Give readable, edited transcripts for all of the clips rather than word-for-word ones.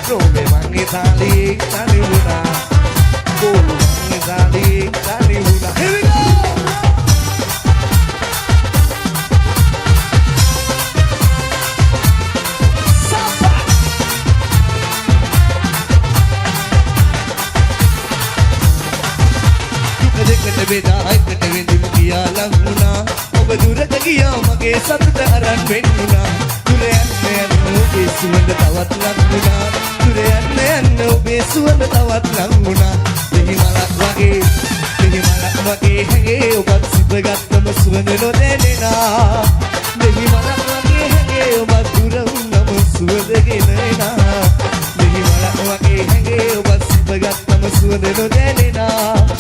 රෝබේ මංගේ තාලියේ තනි වුණා බෝලු මංගේ තාලියේ තනි වුණා Here we go දෙකට බෙදා එකට වෙඳිමු කියා ලඟුණා ඔබ දුරට ගියා මගේ සතුට අරන් වෙන්නුණා දුර යන්න ඔබේ සුවඳ තවත් ලඟුණා දුර යන්න ඔබේ සුවඳ තවත් ලඟුණා දෙහි මලක් වගේ හැගේ ඔබත් සිපගත්තම සුවඳ නොදැනෙනා දෙහි මලක් වගේ හැගේ ඔබත් දුර වුණම සුවඳ ගෙනෙනා දෙහි මලක් වගේ හැගේ ඔබත් සිපගත්තම සුවඳ නොදැනෙනා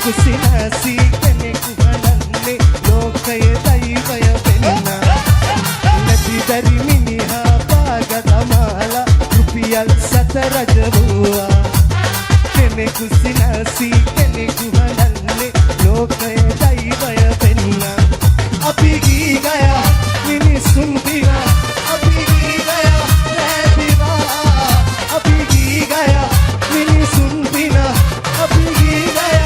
Kusinasi keneku hananne lokaya daivaya penna nati dari miniha pagadamala rupiyal satarajawa keneku sinasi keneku hananne lokaya daivaya penna api gi gaya minisun diga api gi gaya rediva api gi gaya minisun dina api gi gaya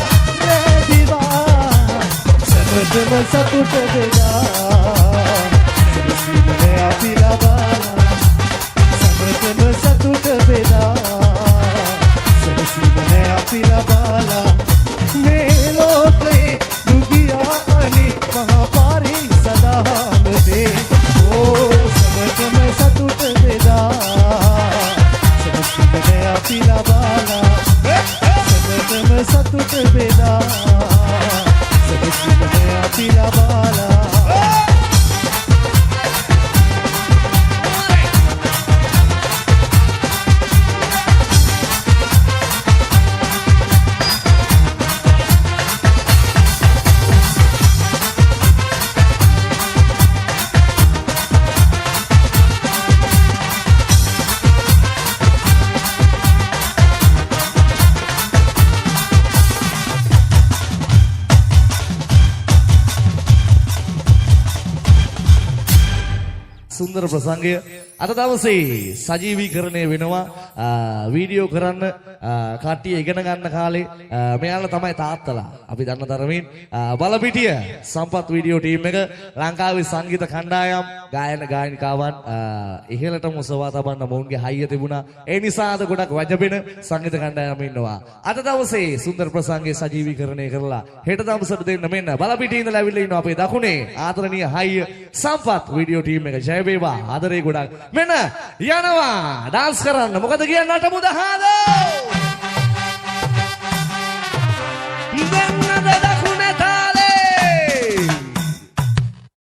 Sama satu berbeza Semestinya api labala Sama satu berbeza Semestinya api labala Meloke dugia ani mahapari sadhamde Oh sama satu berbeza Semestinya api labala Sama satu berbeza Semestinya api labala සුන්දර ප්‍රසංගය අද දවසේ සජීවීකරණය වෙනවා video කරන්න කට්ටිය ඉගෙන ගන්න කාලේ මෙයාලා තමයි තාත්තලා අපි දන්න තරමින් බලපිටිය සම්පත් වීඩියෝ ටීම් එක ලංකාවේ සංගීත කණ්ඩායම් ගායන ගායනිකාවන් ඉහළටම උසවා තබන්න මොවුන්ගේ හයිය තිබුණා ඒ නිසා අද ගොඩක් වජබෙන සංගීත කණ්ඩායම් ඉන්නවා අද දවසේ සුන්දර ප්‍රසංගය සජීවීකරණය කරලා හෙට දවසට දෙන්න මෙන්න බලපිටිය ඉඳලා ඇවිල්ලා ඉන්නවා අපේ දකුණේ ආදරණීය හයිය සම්පත් වීඩියෝ ටීම් එක ජය වේවා ආදරේ ගොඩක් මෙන්න යනවා ඩාන්ස් කරන්න මොකද කියන්නට මුදහාද